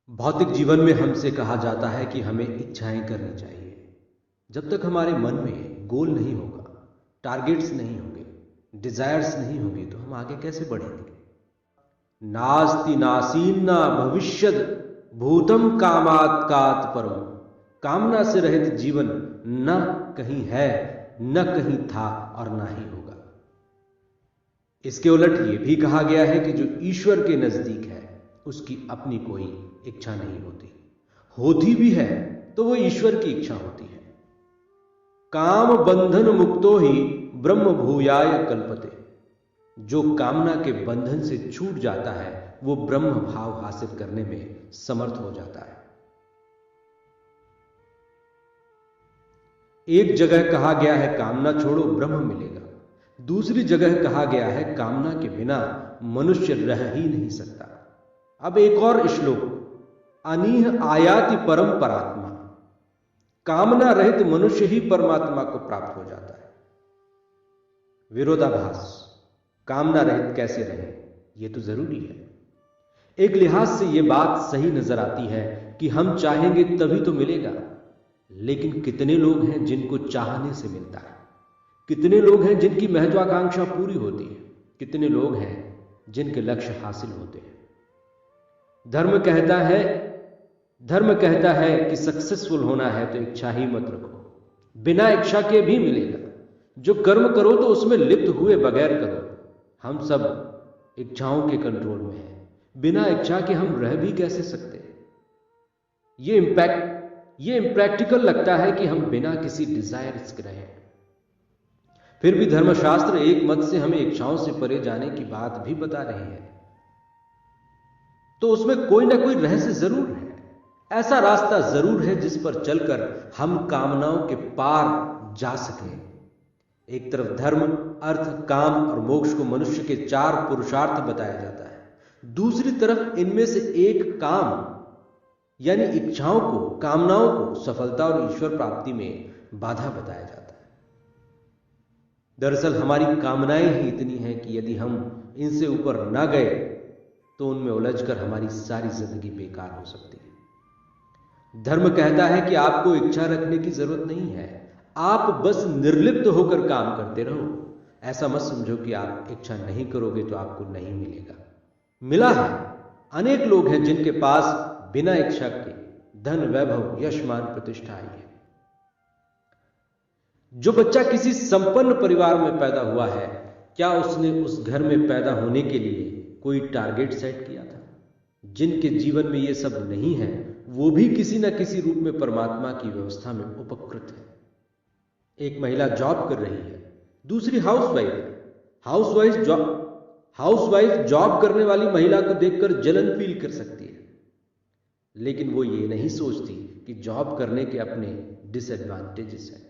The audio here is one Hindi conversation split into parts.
भौतिक जीवन में हमसे कहा जाता है कि हमें इच्छाएं करनी चाहिए। जब तक हमारे मन में गोल नहीं होगा, टारगेट्स नहीं होंगे, डिजायर्स नहीं होगी, तो हम आगे कैसे बढ़ेंगे। नास्ति नासीन्ना भविष्यद भूतम कामात कात परम। कामना से रहित जीवन न कहीं है, न कहीं था और ना ही होगा। इसके उलट ये भी कहा गया है कि जो ईश्वर के नजदीक है उसकी अपनी कोई इच्छा नहीं होती, होती भी है तो वो ईश्वर की इच्छा होती है। काम बंधन मुक्तो ही ब्रह्म भूयाय कल्पते। जो कामना के बंधन से छूट जाता है वो ब्रह्म भाव हासिल करने में समर्थ हो जाता है। एक जगह कहा गया है कामना छोड़ो ब्रह्म मिलेगा, दूसरी जगह कहा गया है कामना के बिना मनुष्य रह ही नहीं सकता। अब एक और श्लोक, अनीह आयाति परम परात्मा। कामना रहित मनुष्य ही परमात्मा को प्राप्त हो जाता है। विरोधाभास, कामना रहित कैसे रहे, यह तो जरूरी है। एक लिहाज से यह बात सही नजर आती है कि हम चाहेंगे तभी तो मिलेगा, लेकिन कितने लोग हैं जिनको चाहने से मिलता है, कितने लोग हैं जिनकी महत्वाकांक्षा पूरी होती है, कितने लोग हैं जिनके लक्ष्य हासिल होते हैं। धर्म कहता है कि सक्सेसफुल होना है तो इच्छा ही मत रखो, बिना इच्छा के भी मिलेगा। जो कर्म करो तो उसमें लिप्त हुए बगैर करो। हम सब इच्छाओं के कंट्रोल में हैं, बिना इच्छा के हम रह भी कैसे सकते हैं। ये इम्प्रैक्टिकल लगता है कि हम बिना किसी डिजायर्स के रहें। फिर भी धर्मशास्त्र एक मत से हमें इच्छाओं से परे जाने की बात भी बता रहे हैं, तो उसमें कोई ना कोई रहस्य जरूर है। ऐसा रास्ता जरूर है जिस पर चलकर हम कामनाओं के पार जा सकें। एक तरफ धर्म, अर्थ, काम और मोक्ष को मनुष्य के 4 पुरुषार्थ बताया जाता है, दूसरी तरफ इनमें से एक काम यानी इच्छाओं को, कामनाओं को सफलता और ईश्वर प्राप्ति में बाधा बताया जाता है। दरअसल हमारी कामनाएं ही इतनी हैं कि यदि हम इनसे ऊपर न गए तो उनमें उलझकर हमारी सारी जिंदगी बेकार हो सकती है। धर्म कहता है कि आपको इच्छा रखने की जरूरत नहीं है, आप बस निर्लिप्त होकर काम करते रहो। ऐसा मत समझो कि आप इच्छा नहीं करोगे तो आपको नहीं मिलेगा। मिला है। अनेक लोग हैं जिनके पास बिना इच्छा के धन, वैभव, यश, मान, प्रतिष्ठा आई है। जो बच्चा किसी संपन्न परिवार में पैदा हुआ है, क्या उसने उस घर में पैदा होने के लिए कोई टारगेट सेट किया था? जिनके जीवन में यह सब नहीं है वो भी किसी न किसी रूप में परमात्मा की व्यवस्था में उपकृत है। एक महिला जॉब कर रही है, दूसरी हाउसवाइफ है। हाउसवाइफ जॉब करने वाली महिला को देखकर जलन फील कर सकती है, लेकिन वो ये नहीं सोचती कि जॉब करने के अपने डिसएडवांटेजेस हैं।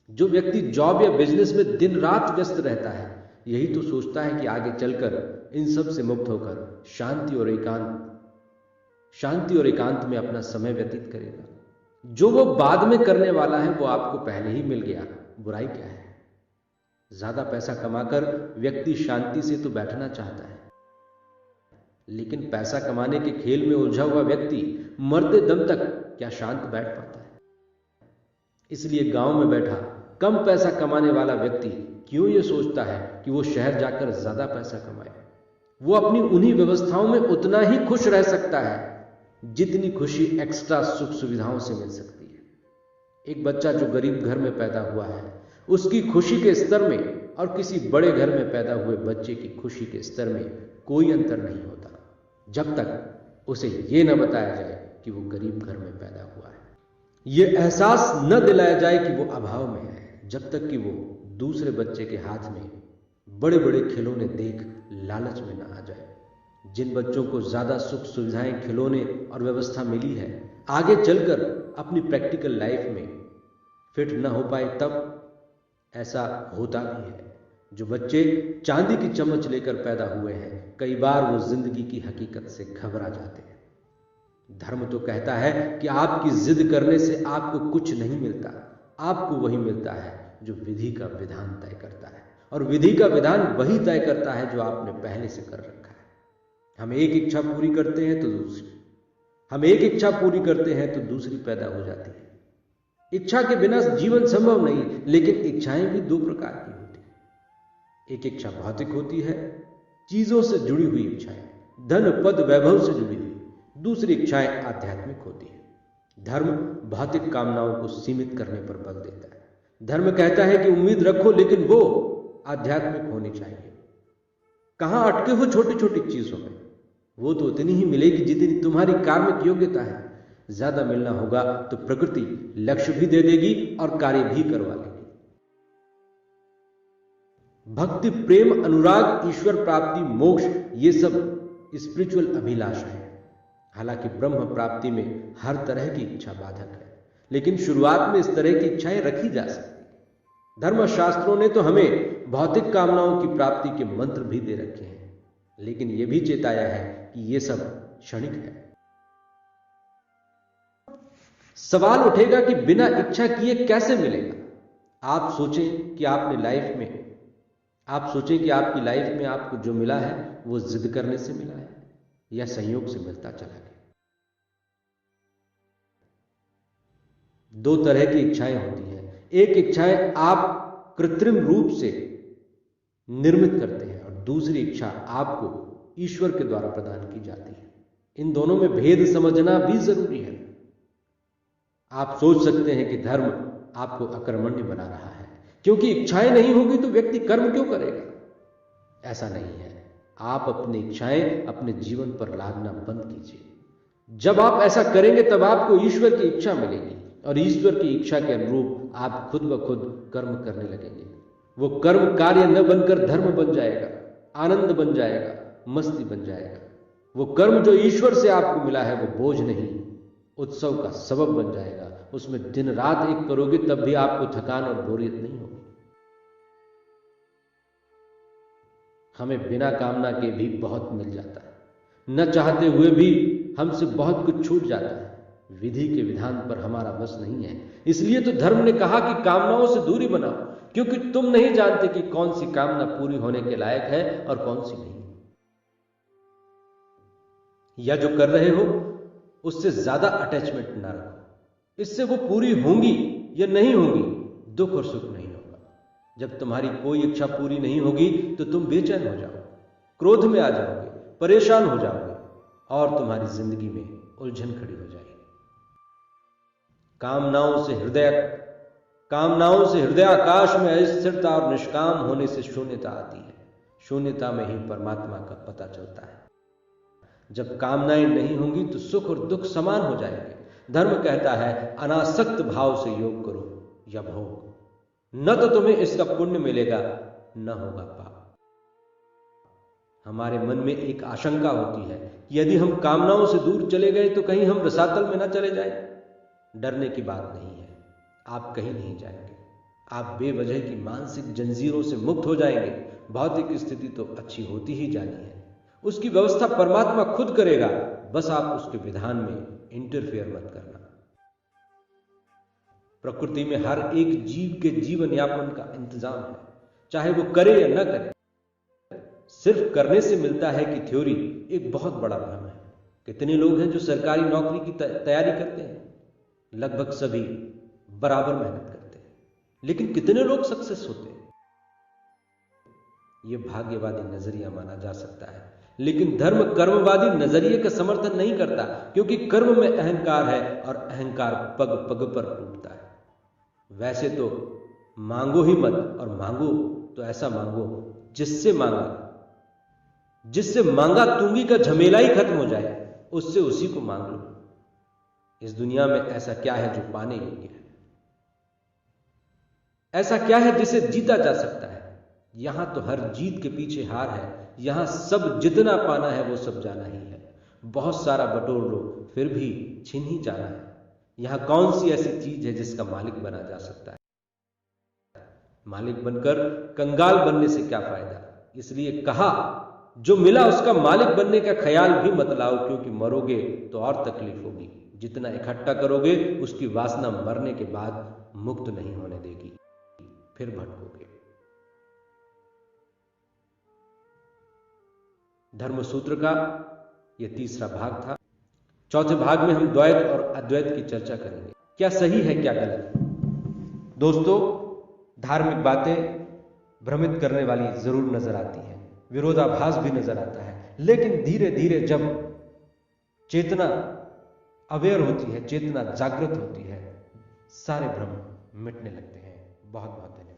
जो व्यक्ति जॉब या बिजनेस में दिन रात व्यस्त रहता है, यही तो सोचता है कि आगे चलकर इन सब से मुक्त होकर शांति और एकांत में अपना समय व्यतीत करेगा। जो वो बाद में करने वाला है वो आपको पहले ही मिल गया, बुराई क्या है। ज्यादा पैसा कमाकर व्यक्ति शांति से तो बैठना चाहता है, लेकिन पैसा कमाने के खेल में उलझा हुआ व्यक्ति मरते दम तक क्या शांत बैठ पाता है। इसलिए गांव में बैठा कम पैसा कमाने वाला व्यक्ति क्यों ये सोचता है कि वो शहर जाकर ज्यादा पैसा कमाए। वो अपनी उन्हीं व्यवस्थाओं में उतना ही खुश रह सकता है जितनी खुशी एक्स्ट्रा सुख सुविधाओं से मिल सकती है। एक बच्चा जो गरीब घर में पैदा हुआ है, उसकी खुशी के स्तर में और किसी बड़े घर में पैदा हुए बच्चे की खुशी के स्तर में कोई अंतर नहीं होता, जब तक उसे ये न बताया जाए कि वो गरीब घर में पैदा हुआ है। ये एहसास न दिलाया जाए कि वो अभाव में है, जब तक कि वो दूसरे बच्चे के हाथ में बड़े बड़े खिलौने देख लालच में न आ जाए। जिन बच्चों को ज्यादा सुख सुविधाएं, खिलौने और व्यवस्था मिली है, आगे चलकर अपनी प्रैक्टिकल लाइफ में फिट न हो पाए, तब ऐसा होता भी है। जो बच्चे चांदी की चम्मच लेकर पैदा हुए हैं, कई बार वो जिंदगी की हकीकत से घबरा जाते हैं। धर्म तो कहता है कि आपकी जिद करने से आपको कुछ नहीं मिलता, आपको वही मिलता है जो विधि का विधान तय करता है, और विधि का विधान वही तय करता है जो आपने पहले से कर रखा है। हम एक इच्छा पूरी करते हैं तो दूसरी, हम एक इच्छा पूरी करते हैं तो दूसरी पैदा हो जाती है। इच्छा के बिना जीवन संभव नहीं, लेकिन इच्छाएं भी दो प्रकार की होती हैं। एक इच्छा भौतिक होती है, चीजों से जुड़ी हुई इच्छाएं, धन पद वैभव से जुड़ी हुई। दूसरी इच्छाएं आध्यात्मिक होती है। धर्म भौतिक कामनाओं को सीमित करने पर बल देता है। धर्म कहता है कि उम्मीद रखो, लेकिन वो आध्यात्मिक होनी चाहिए। कहां अटके हो छोटी छोटी चीजों में, वो तो उतनी ही मिलेगी जितनी तुम्हारी कार्मिक योग्यता है। ज्यादा मिलना होगा तो प्रकृति लक्ष्य भी दे देगी और कार्य भी करवा लेगी। भक्ति, प्रेम, अनुराग, ईश्वर प्राप्ति, मोक्ष, ये सब स्पिरिचुअल अभिलाषा है। हालांकि ब्रह्म प्राप्ति में हर तरह की इच्छा बाधक है, लेकिन शुरुआत में इस तरह की इच्छाएं रखी जा सकती। धर्मशास्त्रों ने तो हमें भौतिक कामनाओं की प्राप्ति के मंत्र भी दे रखे हैं, लेकिन यह भी चेताया है कि यह सब क्षणिक है। सवाल उठेगा कि बिना इच्छा किए कैसे मिलेगा। आप सोचें कि आपकी लाइफ में आपको जो मिला है वो जिद करने से मिला है या संयोग से मिलता चला गया। दो तरह की इच्छाएं होती हैं। एक इच्छाएं आप कृत्रिम रूप से निर्मित करते हैं और दूसरी इच्छा आपको ईश्वर के द्वारा प्रदान की जाती है। इन दोनों में भेद समझना भी जरूरी है। आप सोच सकते हैं कि धर्म आपको अकर्मण्य बना रहा है, क्योंकि इच्छाएं नहीं होगी तो व्यक्ति कर्म क्यों करेगा। ऐसा नहीं है। आप अपनी इच्छाएं अपने जीवन पर लादना बंद कीजिए। जब आप ऐसा करेंगे तब आपको ईश्वर की इच्छा मिलेगी और ईश्वर की इच्छा के अनुरूप आप खुद ब खुद कर्म करने लगेंगे। वो कर्म कार्य न बनकर धर्म बन जाएगा, आनंद बन जाएगा, मस्ती बन जाएगा। वो कर्म जो ईश्वर से आपको मिला है वो बोझ नहीं, उत्सव का सबब बन जाएगा। उसमें दिन रात एक करोगे तब भी आपको थकान और बोरियत नहीं होगी। हमें बिना कामना के भी बहुत मिल जाता है, न चाहते हुए भी हमसे बहुत कुछ छूट जाता है। विधि के विधान पर हमारा बस नहीं है। इसलिए तो धर्म ने कहा कि कामनाओं से दूरी बनाओ, क्योंकि तुम नहीं जानते कि कौन सी कामना पूरी होने के लायक है और कौन सी नहीं। या जो कर रहे हो उससे ज्यादा अटैचमेंट ना रखो। इससे वो पूरी होंगी या नहीं होंगी, दुख और सुख नहीं होगा। जब तुम्हारी कोई इच्छा पूरी नहीं होगी तो तुम बेचैन हो जाओगे, क्रोध में आ जाओगे, परेशान हो जाओगे और तुम्हारी जिंदगी में उलझन खड़ी हो जाएगी। कामनाओं से हृदय आकाश में अस्थिरता और निष्काम होने से शून्यता आती है। शून्यता में ही परमात्मा का पता चलता है। जब कामनाएं नहीं होंगी तो सुख और दुख समान हो जाएंगे। धर्म कहता है अनासक्त भाव से योग करो या भोग, न तो तुम्हें इसका पुण्य मिलेगा न होगा पाप। हमारे मन में एक आशंका होती है कि यदि हम कामनाओं से दूर चले गए तो कहीं हम रसातल में न चले जाएं। डरने की बात नहीं है, आप कहीं नहीं जाएंगे। आप बेवजह की मानसिक जंजीरों से मुक्त हो जाएंगे। भौतिक स्थिति तो अच्छी होती ही जानी है, उसकी व्यवस्था परमात्मा खुद करेगा। बस आप उसके विधान में इंटरफेयर मत करना। प्रकृति में हर एक जीव के जीवन यापन का इंतजाम है, चाहे वो करे या न करे। सिर्फ करने से मिलता है कि थ्योरी एक बहुत बड़ा भ्रम है। कितने लोग हैं जो सरकारी नौकरी की तैयारी करते हैं? लगभग सभी बराबर मेहनत करते हैं, लेकिन कितने लोग सक्सेस होते हैं? यह भाग्यवादी नजरिया माना जा सकता है, लेकिन धर्म कर्मवादी नजरिए का समर्थन नहीं करता, क्योंकि कर्म में अहंकार है और अहंकार पग पग पर टूटता है। वैसे तो मांगो ही मत, और मांगो तो ऐसा मांगो जिससे मांगा तूंगी का झमेला ही खत्म हो जाए। उससे उसी को मांग लो। इस दुनिया में ऐसा क्या है जो पाने योग्य है? ऐसा क्या है जिसे जीता जा सकता है? यहां तो हर जीत के पीछे हार है। यहां सब जितना पाना है वो सब जाना ही है। बहुत सारा बटोर लो फिर भी छीन ही जाना है। यहां कौन सी ऐसी चीज है जिसका मालिक बना जा सकता है? मालिक बनकर कंगाल बनने से क्या फायदा? इसलिए कहा जो मिला उसका मालिक बनने का ख्याल भी मत लाओ, क्योंकि मरोगे तो और तकलीफ होगी। जितना इकट्ठा करोगे उसकी वासना मरने के बाद मुक्त नहीं होने देगी, फिर भटकोगे। धर्मसूत्र का यह तीसरा भाग था। चौथे भाग में हम द्वैत और अद्वैत की चर्चा करेंगे, क्या सही है क्या गलत। दोस्तों, धार्मिक बातें भ्रमित करने वाली जरूर नजर आती हैं, विरोधाभास भी नजर आता है, लेकिन धीरे धीरे जब चेतना अवेयर होती है, चेतना जागृत होती है, सारे भ्रम मिटने लगते हैं। बहुत बहुत धन्यवाद।